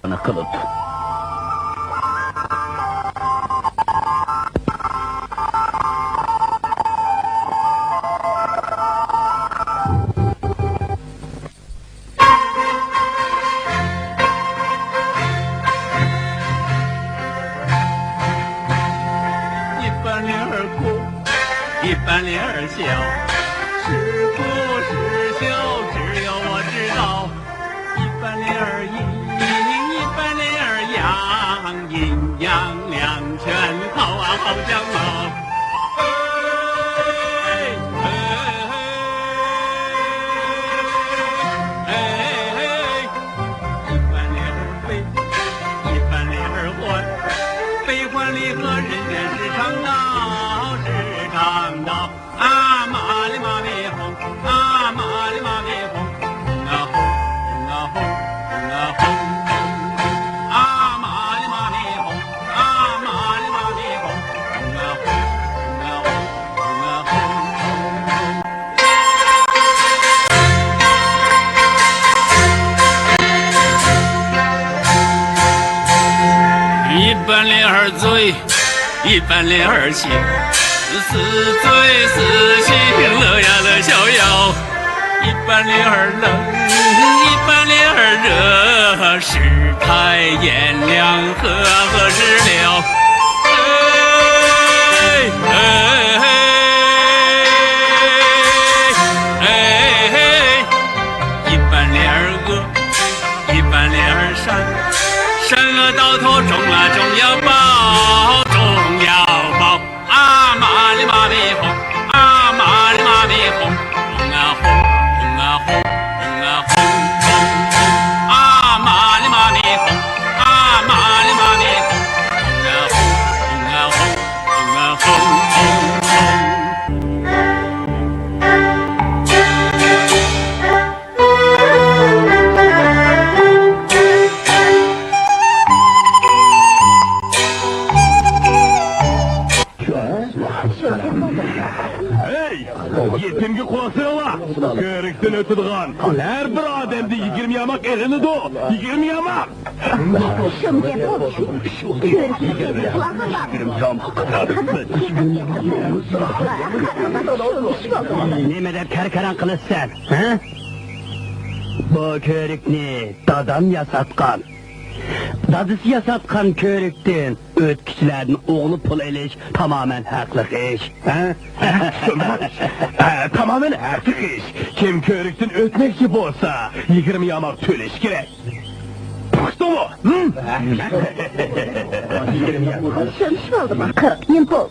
kılıp.一般铃儿笑，是哭是笑，只有我知道。一般铃儿阴，一般铃儿阳，阴阳两全，好啊好像猫。一般铃儿悲，一般铃儿欢，悲欢离合，人间是常道，是常道。啊嘛哩嘛咪哄，啊嘛哩嘛咪哄，哄啊哄，哄啊哄，哄啊哄，啊嘛哩嘛咪哄，啊嘛哩嘛咪哄，哄啊哄，哄啊哄，哄啊哄。一般铃儿醉，一般铃儿醒。似醉似醒，乐呀乐逍遥。一般铃儿冷，一般铃儿热，世态炎凉，何时了？一般铃儿恶，一般铃儿善，善恶到头终啊终要报，终要报。啊嘛哩嘛咪哄，啊嘛哩嘛咪哄，哄啊哄，哄啊哄，哄啊哄哄哄，啊嘛哩嘛咪哄，啊嘛哩嘛咪哄，哄啊哄，哄啊哄，哄啊哄哄哄。Yetimge kulaklarına körükten ötüdüğün her bir adamda 20 yamak elini do 20 yamak. Şimdi bu körükten Nemeden kerkeren kılıçsan, he? Bu körükni dadam yasatkan. Dadısı yasatkan körükten ötküçülerin oğlu pul eliş tamamen haklık iş. Tamamen artık iş. Kim körükten ötmekçi bolsa 20 yamak töleş gerek. Pıktı mı? Şunş oldu mu? 40 yıl oldu.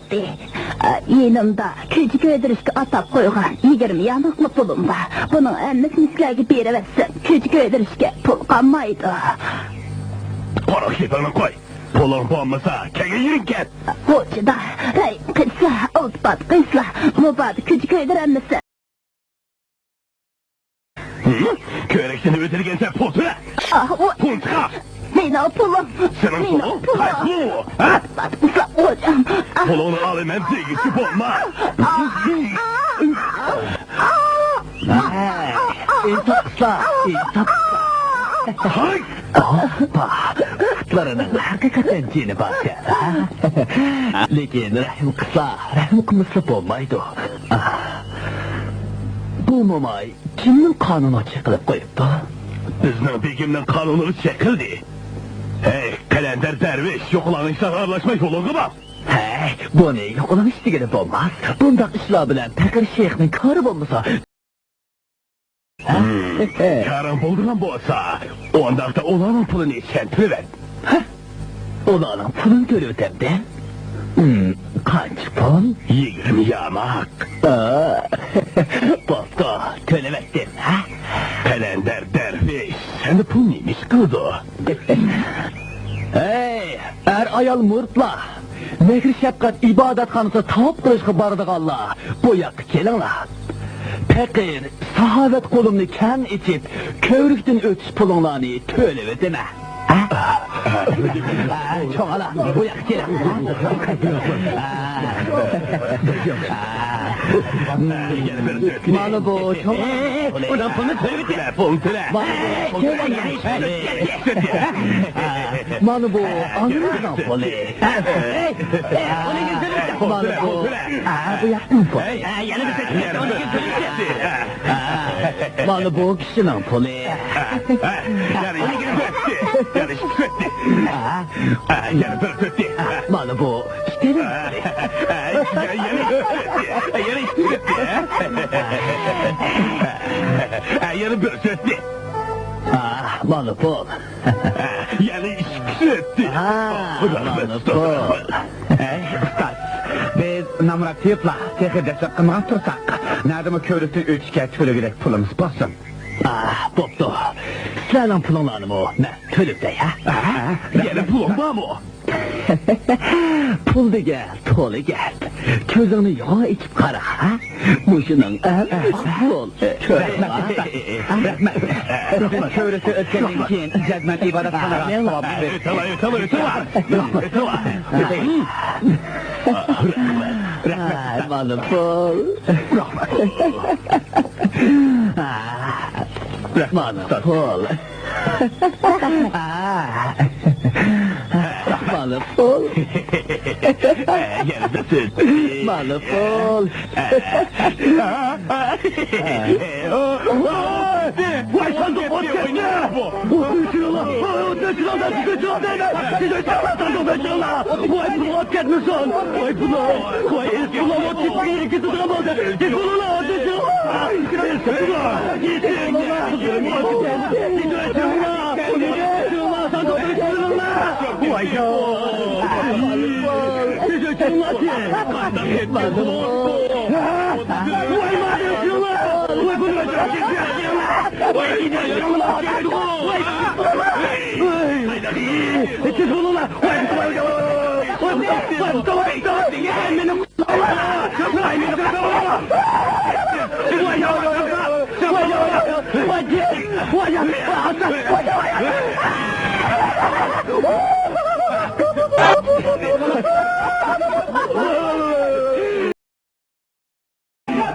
Yanımda küçük ödürüşke atap koygan 20 yanıklı pulum var. Bunun emmesini sizlerge beriversin. Küçük ödürüşke pul kalmaydı. Para kefeni koy. Pulun olmasa kege yirin ket. Hoşçada, kısa, otbat kısa, mubat küçük ödür emmesi. Körükten ötürgense pul tüle. Pul çıkar. Benim pulum. Senin pulun? Hay pulu. Otbat kısa hocam. Pulunu alayım hem sevgisi bulma. İnsafla, insafla. Hay! Hoppa! Kıtlarının hakikaten cini basar, ha? Lekin rahim kısa, rahim kımıslıp olmaydı. Bu momay kimnin kanunu çekilip koyuptu? Bizning begimning kanunları çekildi. Hey, kalender derviş, yo'qlanishdan aralashma yo'lingga bak. Hey, bu ne yo'qlanish degani bo'lmas. Bundaq ishlar bilan Takir shayxning kori bo'lmasa. Karın bulduğun bolsa, ondaqda ularning pulini sentirib. Ularning pulini to'lab o'tabdi. Qancha pul? 20 yamak. Boshqa to'lab o'tdim, ha? Kalender derviş, seni pul neymiş qildi? Hey, ayol murtlar. Mehr shafqat ibodatxonasi tavob qilishga boradiganlar, bu yoqqa kelinglar. Pekir, sahavet kolumni kan içip, kövrükten ötüş pulunlarını töle ve deme. Çok ala, bu yak gelin. Malı bu, çok. Ulan pulunu töle bir tane, pulunu töle. Töle, Mana bu anlayan pulu. Onun güzellikle. Mana bu. Bu yaptın pulu. Yana bir seçim. Onun güzellikle. Mana bu kişinin pulu. Mana bu işlerin. Yarı bir sötti. Mana pul. Yani sötti. Mana pul. Ustoz, biz namrak tiyipla, tehirde sıkkıngan tursak, nadımı körüktün ölçüke tölü gerek pulumuz basın. Boptu. Senin pulunlarını mı? Ne? Tölüp de ya. Yani pulun var mı? Pul gel, tolu gel. Közünü yağa içip kara, ha? Muşunun pul. Rahmet. Körüktü ötkenin keyin, cezmen ibadet kanarak sevabı verir. Mana pul. Mana pul. Mana pul. Yarı bir sötti. Mana pul. Vay sen de bot oynuyor bu.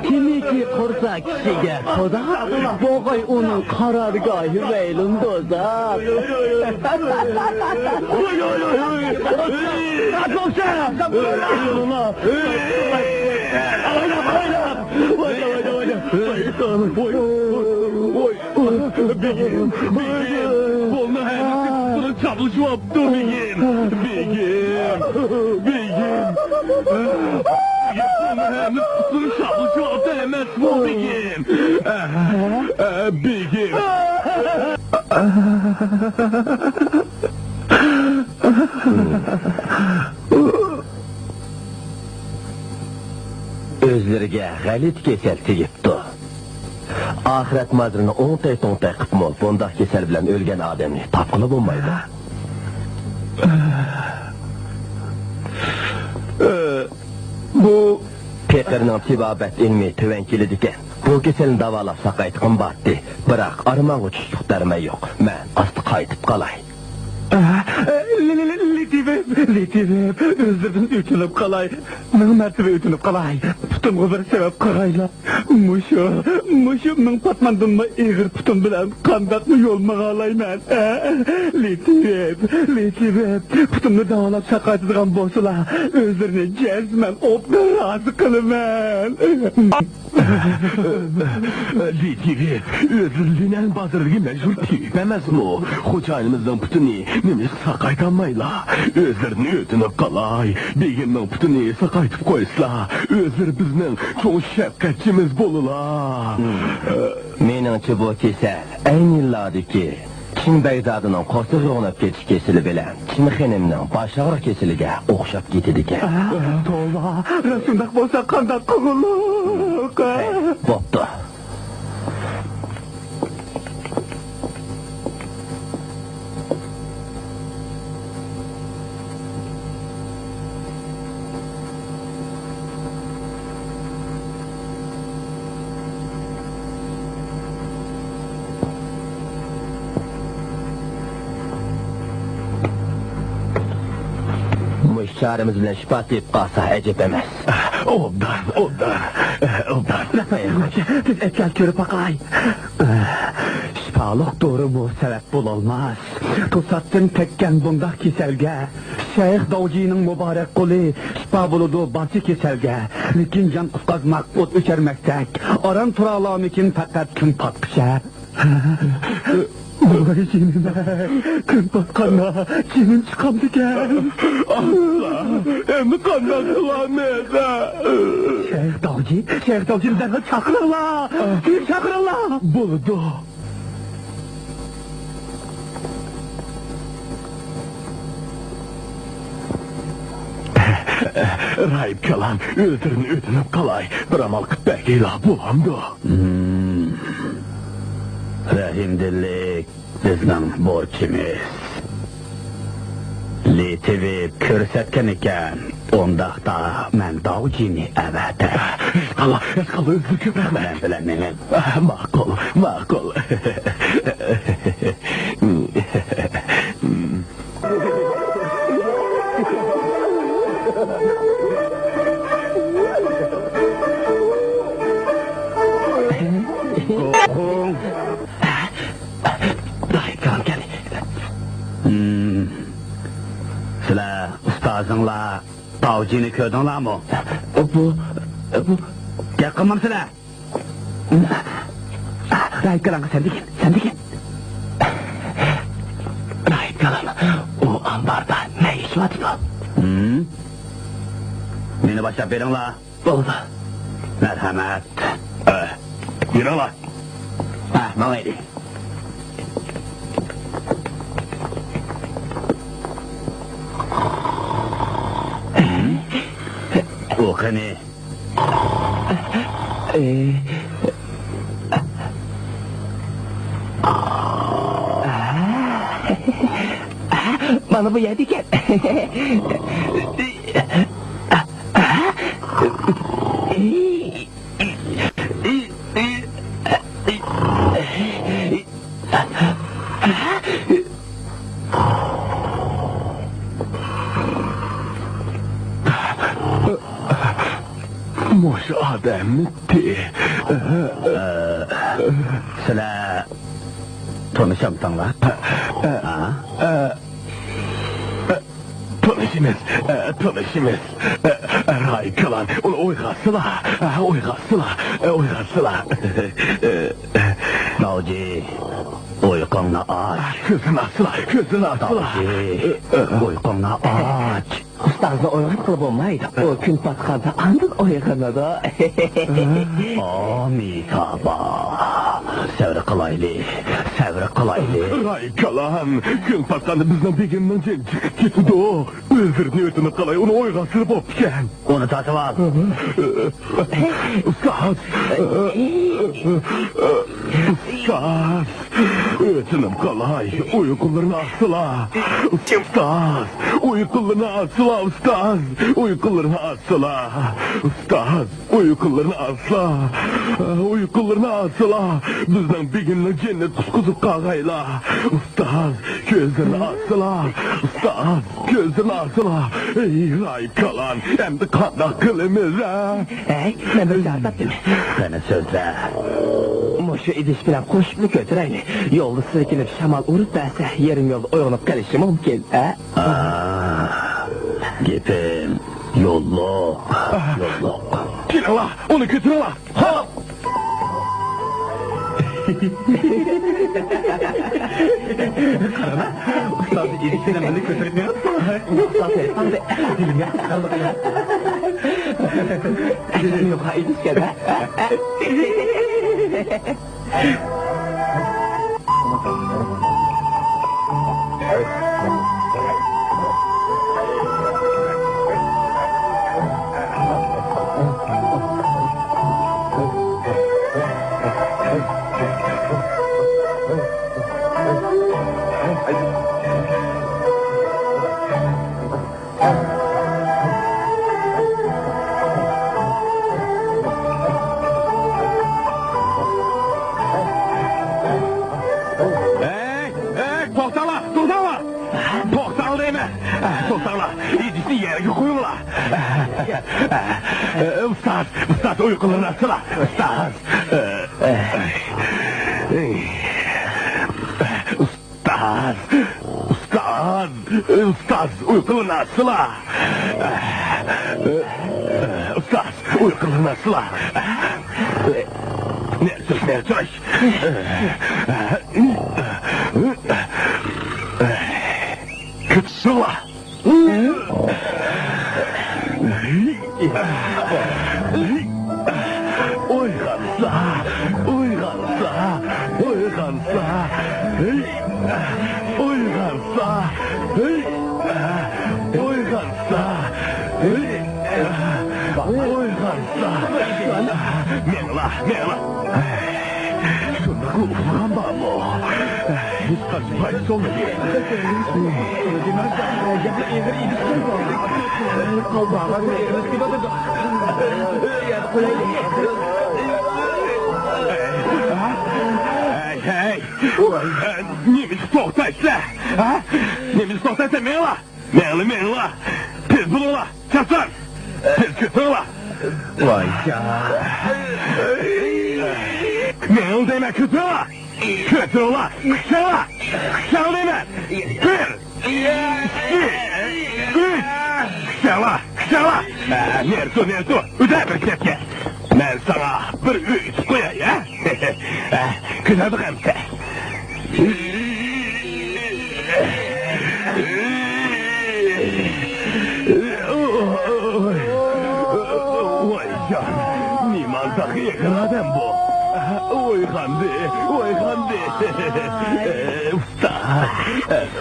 Kimiki kursa kişiga xudo, boğay onun qarargohi veylin dozaq. Bunu çalışıp dur Begim. Bunu çalışıp da hemen bu Begim. Begim. Özleriga g'alit kesal tegibdi. Ahiret mazrini o'ntay qilib mol, bundoq kesal bilan o'lgan odamni topqili bo'lmaydi. Bu Peterning tibobat ilmi tuvan keladi ekan. Bu kasalni davolab saqaytib qimbatdi. Biroq armon uchish darmay yo'q. Men asti qaytib qolay. Litivep, özlerden ütünüp kalay. Mın mertebe ütünüp kalay. Putumgu bir sebep karayla. Muşu, mın patmandın mı eğir putum bilen kandak mı yol mu kalay men. Litivep, putumlu davalap şakaytıdığan boşula. Özlerine cezmen, opna razı kılımen. Litivep, özürlüğünen bazırlığı mecbur tiyip emez mi o? Hocanımızdan putunu nemiş sakaytanmayla. Özlerini ötünüp kalay. Begimden putunu sakaytıp koysla. Özler bizden çok şefkatçimiz bolula. Meningcha bu kesal aynilladiki Çin Beyzadının qo'sig' o'nab ketish kesili bilan Çin xonimning bosh og'riq kesiliga o'xshab ketadi ekan. Tova, rasundak bolsa kandak kuguluk. Bo'pti. Şarimiz bilan şipat deb qolsa ajab emas. Obdan. Rafael, biz etkal ko'rib baqay. Şifalık durumu sebep bulunmaz. Tosattın tekken bundak keselge. Şeyh Davci'nin mübarek kulu şifa buludu barca keselge. Lekin can kıskazmak, ot içermektek. Aran turalamikin fakat kün patpişe. Vay cinime, kün patkanla cinin çıkamdı gel. Allah, endi qanday qilamiz? Şeyh Davci'ni derhal çakırırlar. Çakırırlar. Bo'ldi. Rahip kalam, o'zirini o'tinib qalay, bir amal qilib bergaylar bo'lamdi. Rahimdillik bizning borcimiz. Litivib ko'rsatgan ekan, ondaqda men Davjini avata. Qala, o'zi ko'p rahmat. Men bilaman. Ma'qul, ma'qul. Rahip kalam keldi. Sizlar ustozinglar Davjini ko'rdinglarmi? Bu gap qilmamsizlar. Rahip kalam sen degan. Rahip kalam, o ambarda ne iş var da? Meni boshlab beringlar. Bo'ldi. Marhamat. Yuringlar. Mayli. O qani? Mana bu yerda ekan. Moş adammitti. Sizlar tanışamsanglar? Tanışımız. Rahip kalan, onu oyg'atsizlar. Davji, uyqungni och. Ko'zini ochsizlar. Davji, uyqungni och. Ustozni oyg'otib bo'lmaydi. O kun patqanda andiq oyg'onadi. Amitabha. Sabr qilayli. Rahip kalan, kun patqanda bizdan begimdan jin chiqib ketdi. O'zirini o'tini qalay, uni oyg'atsizlar bo'pkan. Uni tatib ol. Ustoz, o'tinim qalay, uyqularni ochsizlar. Ustoz, uyqularni ochsizlar, ustoz. Uyqularni ochsizlar. Bizdan begimni jannat qusquzib qolg'aylar. Ustoz, ko'zlarini ochsizlar. Ey, rahip kalan, endi qanday qilamiz? Men bir jartapdim. Qani so'zla. Mushu idish bilan qo'shibni ko'tirayli. Yo'lda silkinib shamol urib bersa, yerim yo'lda uyg'onib qolishi mumkin, Gepim yo'lloq. Kelinglar, uni ko'tiringlar. Hop! Ustoz idish bilan meni ko'tirmayapti. Ustoz qanday? Yo'q, idishga-da. To'xtanglar, idishni yerga qo'yinglar. Ustoz, uyqularni ochsizlar. Ustoz. Ustaz, uykulanasıla. Ustaz, uykulanasıla. Ne söz. Kıtsıla. Mela. Şundaki ufağın var mı? Hiç kaçmayız olmadı. Hey,你们少在这，啊！你们少在这明了，明了，别不动了，下站，别去争了。我呀，明对面去争了，去争了，上对面，上了，面坐，再别切。Men sana bir öğüt koyayım. Kınadı hemse. Vay can, nimandaki yakaladım bu. Oy Hamdi.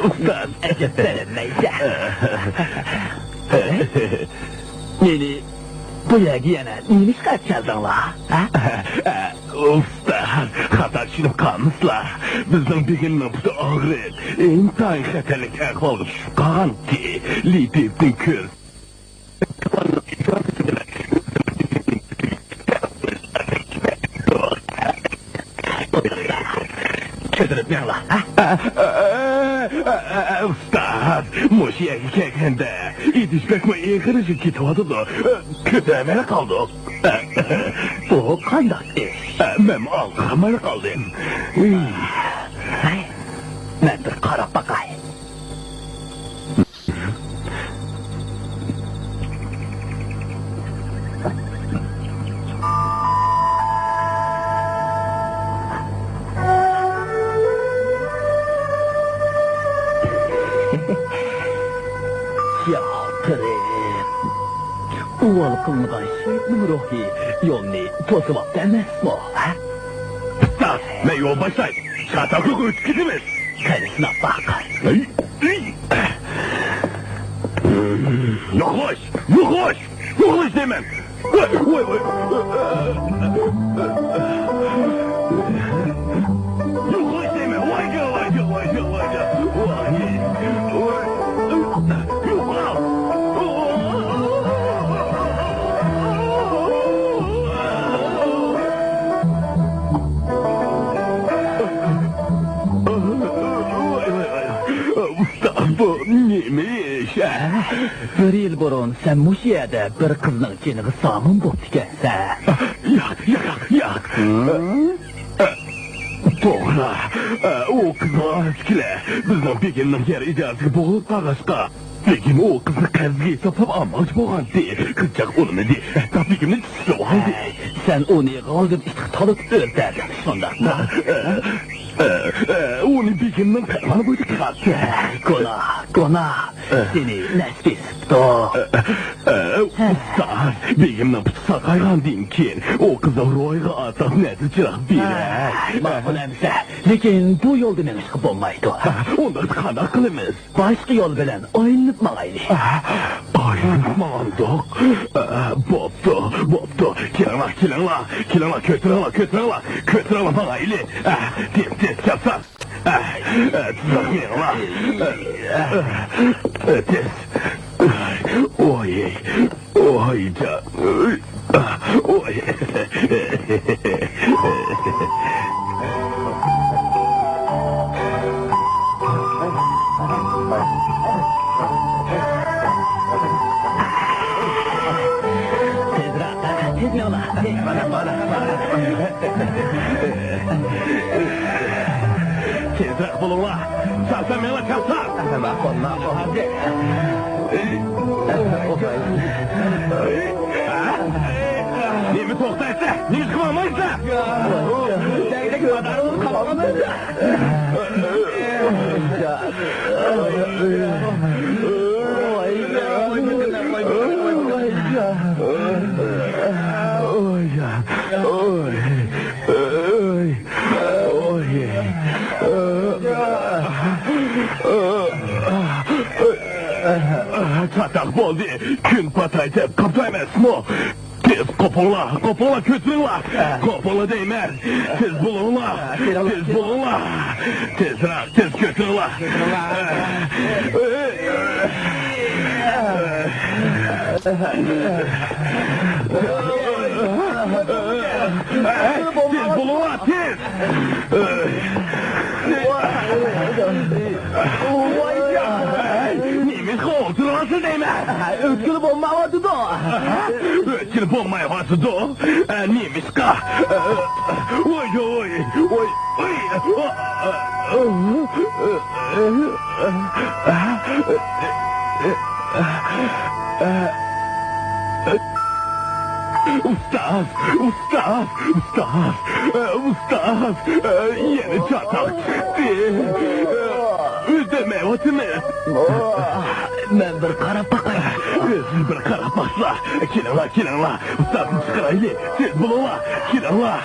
Ustad. Neyse. Neni, bu yagiyana neymiş kaçırdın la? Ustad, hata çinip kalmışlar. Bizden bir günün bu ağrı. İntihar xəterlik əhvalda çıkan ki, lidevdin köz. Kötürüp ben la? Ustad, Moşiye kekende, İdişbek mi eğirici kitavadı da, kötülemene kaldık. Bu kaydak iş. Ben alkamaya kaldım. Ben bir karap bakayım. Yaltırıp, uvalı kılmadan şeytinin ruhi yolunu tozup demez mi? Ustad, ben yol başlayayım. Çataklık üç gidimiz. Kendisine bak. Yaklaş demem. Yaklaş demem, vay gel. Ustad, bu neymiş? Bir yıl burun sen Muşiye'de bir kızın ciniği samın bot dikensen. Yak. Doğru. O kızı eskile. Bizden Pekin'in yer icazı boğulup karışka. Pekin o kızı kazgı sapıp almak boğan değil. Kızcak onu ne değil. Pekin'in çizgi var değil. Sen onu kalkıp talıp öldürdün sonunda. Onu Pekin'in permanı boyutu kattı. Kona, seni nesbis tuttu. Ustad, Pekin'in pıtsa kaygan deyin ki, o kızı royga atak nedir çırak biri. Mağul emse, lekin bu yol demen ışkı olmaydı. Onda kanak kılımız. Başka yol bilen ayrılıp mağaylı. Ayrılmandık. Boptu. Kilanla, kötürenla bana ili. Tez, yapsan. Tuzakmayla. Tez. Oy can. Oy. Tezrak bulunla. Sen bana kalsan. Hadi. Nemi toktaysa, nemi kıvamaysa. Degdek kadarını kalamayız. Çatak boldu, gün pataydı, kaptaymasın o. Tez kopola kötülüğünla. Kopola değmez, tez bulunla, tez bulunla. Tez kötülüğünla. Tez bulunla, tez. Nimin kovdurması değmez. Ötkülü bomba vardı da. Ötkülü bombaya vardı da. Nimiş ka. Oy. Ustaz, yeni çatak çıktı. Ödeme otunu. Ben bir karab bakayım. Özür bir karab baksa. Kiranla. Ustazın çıkaraylı. Tez bulunla. Kiranla.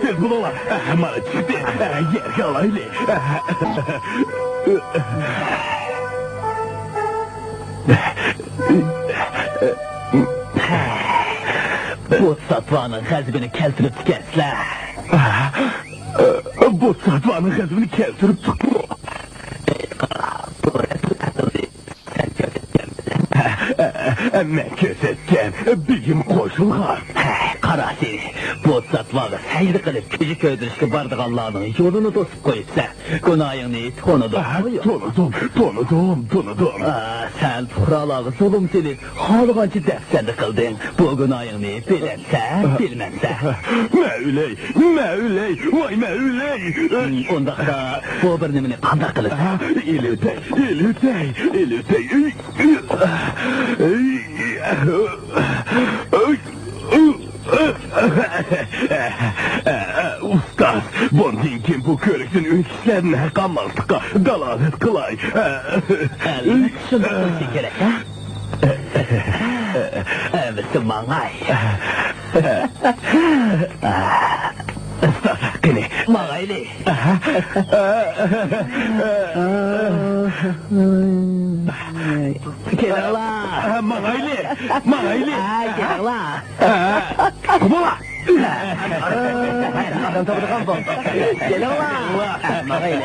Tez bulunla. Mara çıktı. Yer kalaylı. Bu satvanın hazbini keltirip tükensler. Bu satvanın hazbini keltirip tükensler. Men kösetken bigim koşulgan. Qara seni, bu satvağı seyri qilib küçük öldürüşke bardıqallarının yolunu tosup koyupsa, günahını tonudu. Tonudum. Sen puhralığı zulüm silip, halıgancı defsendi kıldın. Bu günahını bilense, bilmense. Mevley, vay mevley. Onda da bu bir nimini qandak kılıp. İlütey. Ustaz, bondinkin bu körüksün ülküslerine kalmazdıka dalalet kılay. Elbet şunu kılışı gerek ha? Evet, mangay. Ustaz, kini. Mangaylı. Kenala. Mangaylı. Kenala. Kumola. Adam tabi kampon. Kenala. Mangaylı.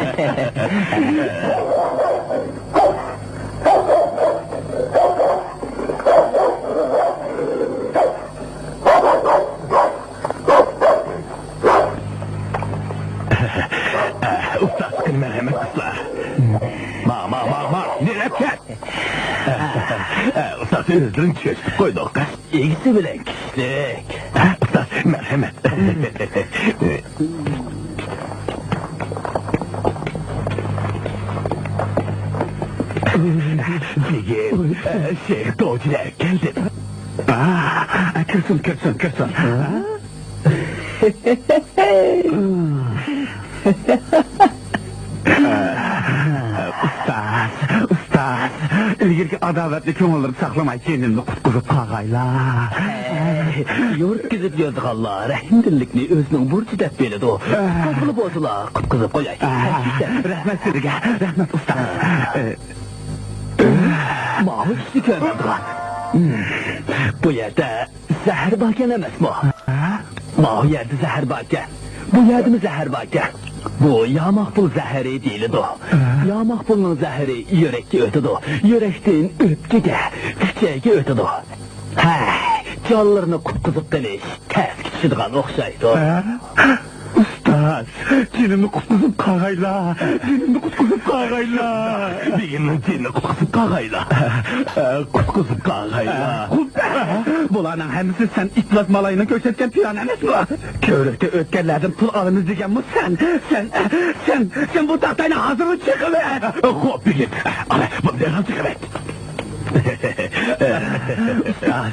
Ustaz, kini merhamet kısla. Ma. Nereket. Ustaz, özürün çöştük koyduk. İkisi bilen kişilik. Ustaz, merhamet. Bugün Şeyh Doğucular geldi. Kırsın. Ustaz, ilgirki adaletli kömürleri saklamay kendini kutkuzup kağayla. Yurt gizip yorduk Allah, rahimdillikni özünün burcu dep beledi o. Kutkuzu bozula, kutkuzup koyay. Rahmet sizge, rahmet ustaz. Mahmut işi körmedigan. Bu yerde zahir bakken emes mi? Bu yerde zahir bakken. Bu yerde mi zahir bakken? Bu ya makbul zahiri değil o. Ya makbulun zahiri yürekki ötüdü. Yürekten öpküge, küçeğe ötüdü. Canlarını kutkuzup kılıç, ters kişidigan okşaydı. Ustaz. Ustaz, canımı kutkuzup kağayla. Canımı kutkuzup kağayla. Begimning seni kutkuzup kağayla. Kutkuzup kağayla. Bularning hammasi sen itlat malayını köşetken piyan emas mı? Köylükte ötkenlerden pul alınız degen bu sen bu tahtayla hazırlı çıkıver. Hop begim. Ala bu derhal çıkıvet. Ustaz,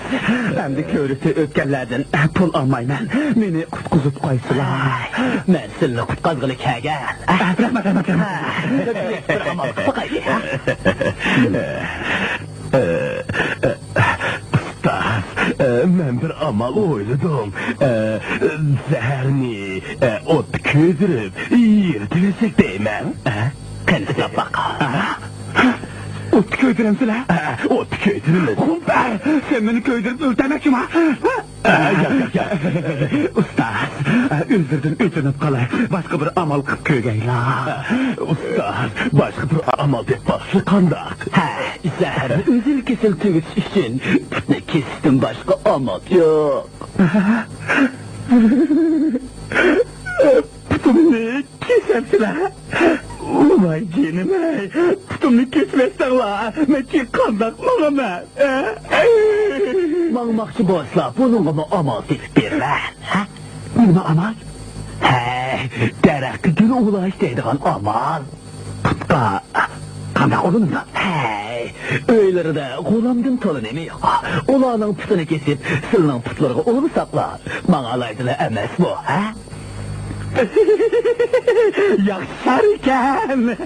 hem de köylükte ötkenlerden pul almayman. Meni kutkuzup koysular. Men seni kutqazgılı kelgan. Rahmat. Bir amal qilsaqaydi. Ustaz, men bir amal oyladım. Zehirni ot köydürüp yirtilecek deymen. Qani silab baq. Ot köydüremsiler. Ot köydürüp. Kumper, sen beni köydürüp öldürmek mi? Gel. Ustaz, özürdün ötünüp kalay. Başka bir amal kıp köygeyla. Ustaz, başka bir amal dep başlı kandak. Zəhərni özül kesil tügüs üçün ne kestim başqa amal yok. Putumunu kesersiler. Vay canım ey, putumunu kesmezsen la, meçi kandak mağama. Mangmaqçı bolsa bununla mı amal tepib bermən? Nima amal? Dərəqi gül ulaş deydiğən amal. Putqa, kandak olur mu? Öyləri də qolamdın tolun emi yox. Ulanın putunu kesip sılının putlarına onu sakla. Mağalaydıla əməs bu, Yaxşar iken,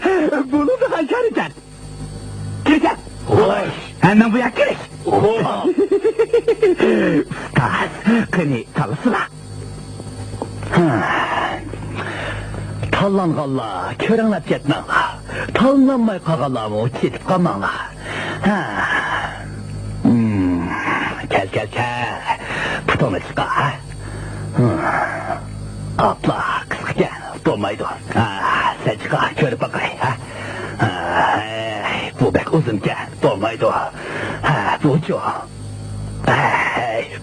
bunu da yaşar iken. Girken. Ulaş. Hemen bu yak giriş. Ustaz, kını talısıla. Tallanğalla, körəңləp getməңla. Tallanmay qağalamı ketib qalmаңla. Kel. Putonu çıqa. Atla, qısqıken, dolmaydı. Sen çıqa, körüp bakay. Bu bek uzunken, dolmaydı. Bu çok.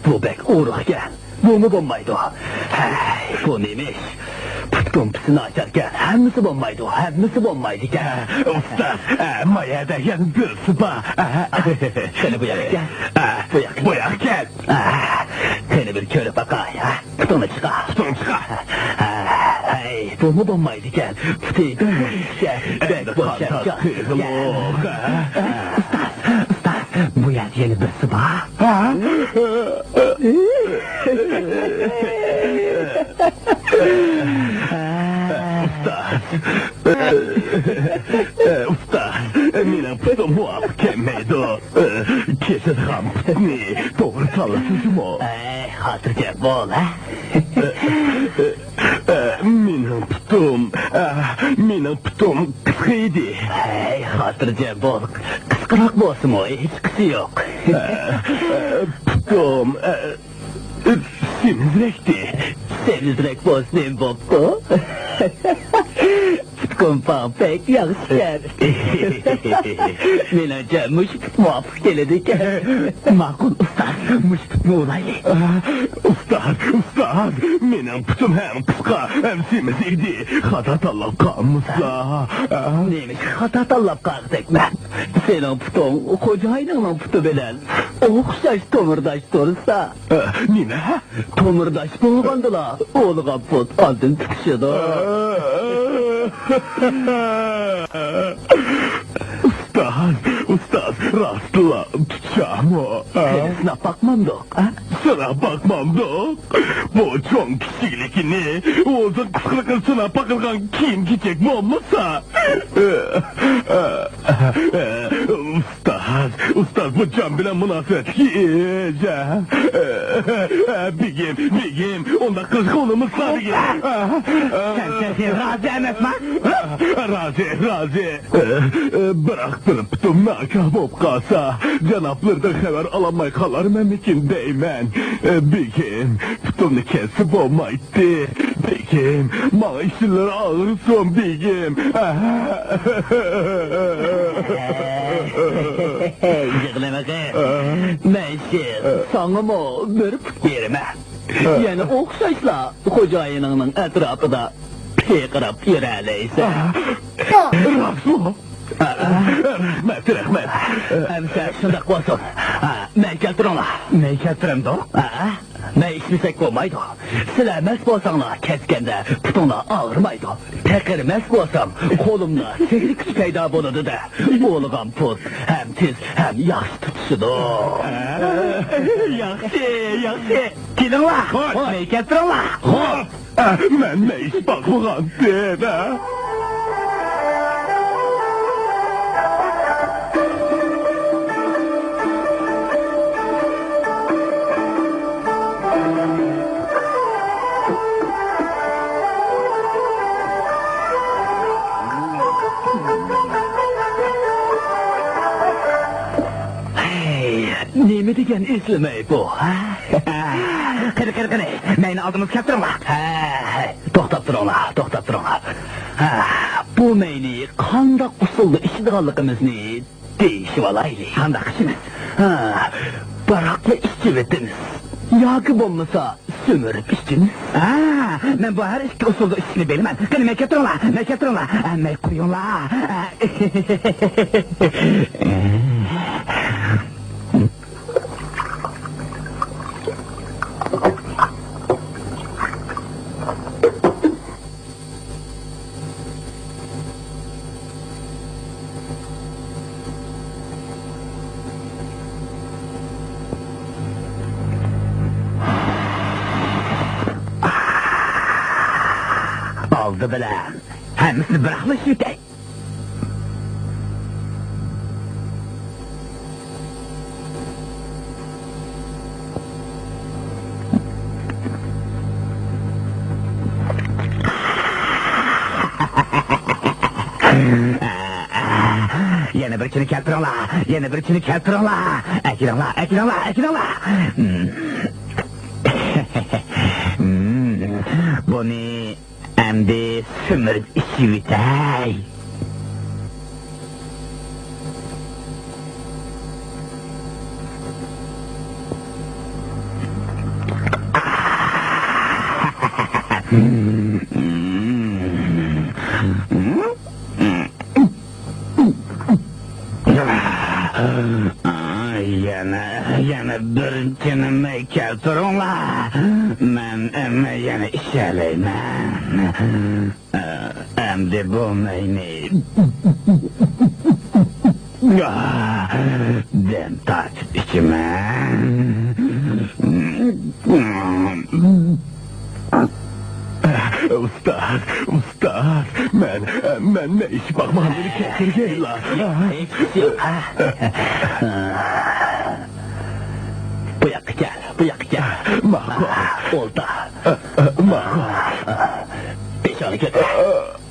Bu bek uğruqken, bu mu olmaydı? Bu neymiş? Putkum pisini açarken, hemmisi olmaydı ki. Ustaz, mayada yandı sıpa. Seni bu yak gel. Bu yak gel. Seni bir körüp bakay. Putunu çıqa. Bu mu olmaydı ki? Putu bek boşa. Ustaz, bu yak yeni bir sıpa. Ustaz, mening putum muaf kelmaydi. Kesin ham putni to'g'ri solasizmi? Xotirjam bo'l, Mening putum qisqa edi. Xotirjam bo'l. Qisqaroq bo'lsin-mu, hech qisi yo'q. Putum semizrakdi. Semizrak bo'lsin bo'pti. Putkum pek yaxshi. Menimcha mush muvofiq keladi ekan. Ma'qul ustaz, mush putni ulaylik. Ustaz, mening putum ham qisqa, ham semiz edi. Xato tanlab qolmasa. Neymiş, xato tanlab qoldikman. Sening putung xo'jayiningning puti bilan o'xshash tomirdash tursa. Nima? Tomirdash bo'lgandila, o'g'liga put oldin tutishidi. Ustaz, rastla tutacağımı. Sana bakmamdok, Sana bakmamdok. Bu çok kişilikini, uzun kısıklıkına bakılgan kim gidecek mi olmasa? Ustaz bu can bile münasebet yiyeceğim. Bigim, onda kızgın olmamız sadece. Sen razı emes mi? Razı. Bıraktırıp tutum nakah olup kalsa, canaplardan haber alamay kalar memikin deymen. Bigim, tutumunu kesip olmaydı. Bigim, bana işler ağırsın bigim. Yığılama kız. Ben sana mı bir put verime. Yani okşaşla, kocayınının etrafı da Hıqırıp yürəleysə. Rasmo. Rahmet. Əmsə, şundaq bolsun. Mən keltirəmla. Ne getirem de? Mən içmisək olmaydı. Sizlər məst bolsanlar, kəskəndə putunla ağırmaydı. Pəqir məst bolsam, kolumla sehri küçük peyda boludu da. Oğluğam put, həm tiz, həm yaxşı tutuşudu. Yaxşı. Gidinla. Ne getiremla? Hop. Ben ne iş bakmağım dedi. Nemi degen eslemey bu, ha? Kırı. Neyini aldınız getiremla? Toxtab durunlar. Bu meyni qandaq usullu işidiğanlığımızını deyişib alaylı. Qandaq işimiz? Baraklı işçi vetiniz. Yakıb olmasa sömürüp işçiniz. Ben bu her iki usulda işini bilmem. Kını ne getiremla? Ne koyunla? Oldu bile. Hemsini bırakmış yütek. Yine bir çini keltirola. Ekirola. Bunu emdi sümürüp işi bitey. Yana birinçini keltironla. Men yana işeleymen. Emdi bu meyni. Den tartıp içime. Ustad, ben ne iş bakmağım beni kesin la. Bu yak gel. Mahko. Oldu. Mahko. Beşanı götür.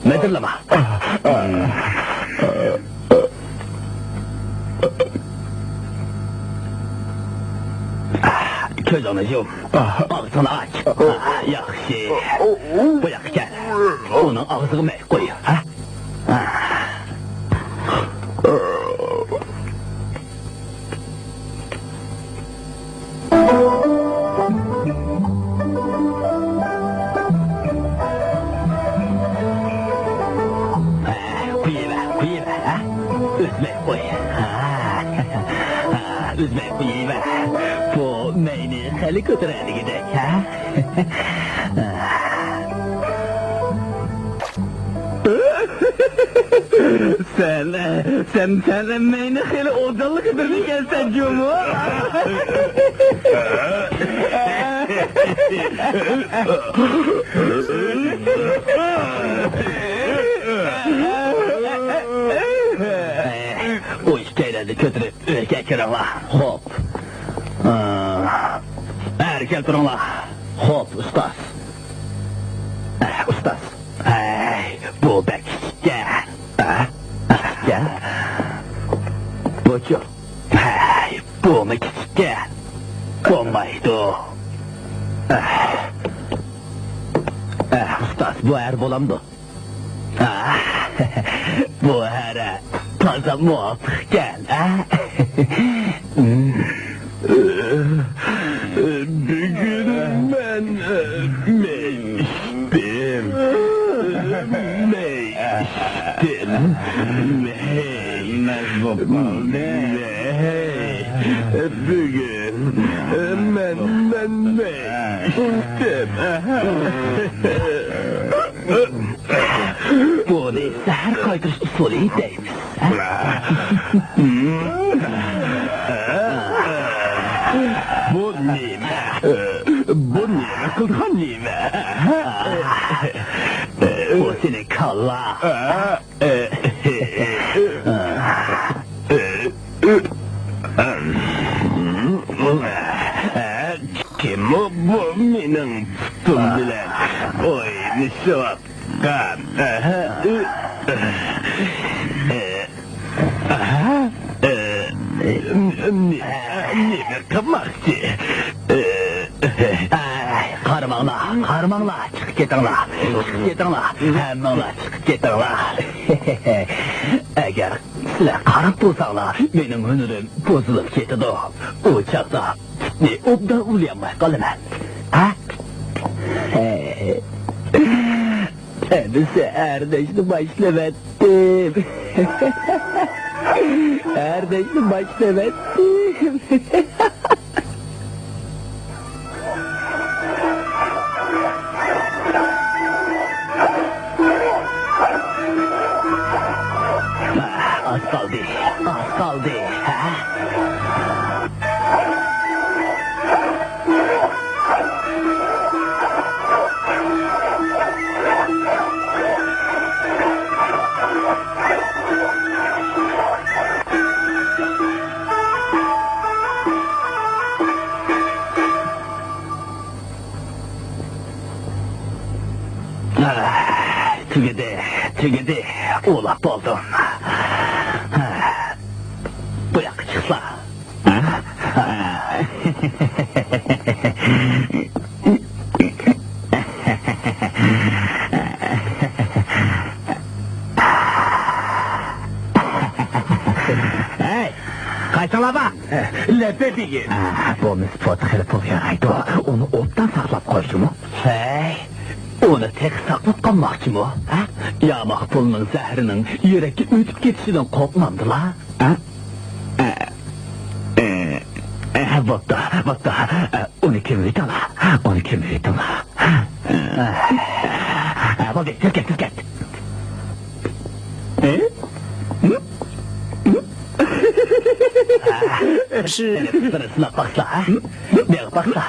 Medirleme. Köz anacığım. Ağzını aç. Yaxşı. Bu yak gel. Onun ağzını koy. Kuyuver. Üzme koy. Üzme kuyuver. Bu meyni heli götüreni gidek, ha? Sen meyni heli odalı götüreni gelsen cumhur. O işkeyleri götürüp erkeklerine hop. Erkeklerine hop ustas. Ustas. Bu bek gel. Gel. Bu çok. Bu mu küçük gel. Olmaydı. Ustas bu bolamdı. Bu her taza muafık gel. Bugün ben içtim. Bugün ben içtim. Bu ne seher kaydırış usulü deyimiz. Bu nime? Bu nime? Kıldan nime? O seni kalla. Kim o bu benim tutum bilen? Oy nişapkan. Nime kamakçı? Karmağla, çıkıp getirla. Hemme'la çıkıp getirla. Eğer sizler karıp bulsağlar, benim hünürüm bozulup ketidi. O çağda ne obda uyanmay kalıman. Ha? Biz erdeşli başlavettim. Erdeşli başlavettim. Az kaldı. Ha? Tügedi, oğlak oldum. Bırak çıksa. Hey, kaysana bak. Lepe bilgin. Bu spot kırıp oluyoraydı. Onu ottan saklap koydu mu? Hey, onu tek saklap kalmak mı? Ha? Yağmak pulunun zehrinin yürekli ötüp geçişinden korkmamdı la. Ha? Bak da, onu kim öğüt ala? Bak de, gel. Sırasına baksa, ha? Bir baksa.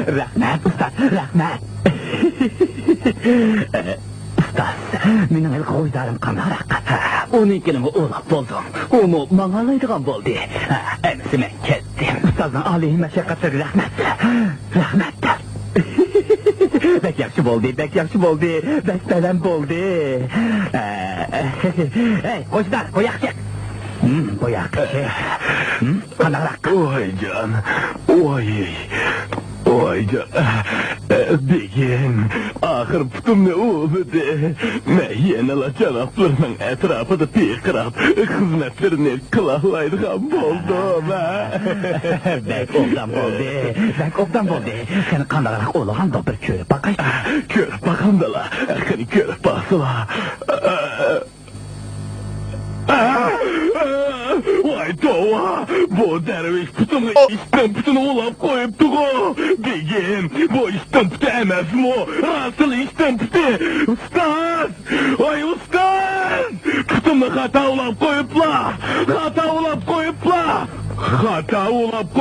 Rahmet ustad, rahmet. Ustad, mening el qo'ydarim qanarak. Uninkini o'ylab bo'ldim. Uni mang'alaydigan bo'ldi. Endi men ketdim. Ustodning oliy mashaqqatlariga rahmat. Bek yaxshi bo'ldi. Bek baland bo'ldi. Hey, qo'shdan, qo'yaqchi. Qo'yaqchi. Qanarak. Oy can, oy can. Begin, ahir putumni o'zidi. Men yana janoblarning atrofida teqirab, xizmatlarini qilaydigan bo'ldim. Bek obdan bo'ldi. Seni qandaroq o'lg'anda bir ko'rib baqay. Ko'rib baqandalar, qani ko'rib baqsalar. Vay tova, bu derviş putumni işten putunu ulab koyuptu-ku. Begin, bu işten putu emas mu? Asıl işten putu. Ustaz, vay ustaz! Putumni hata ulab koyupla. Hata ulab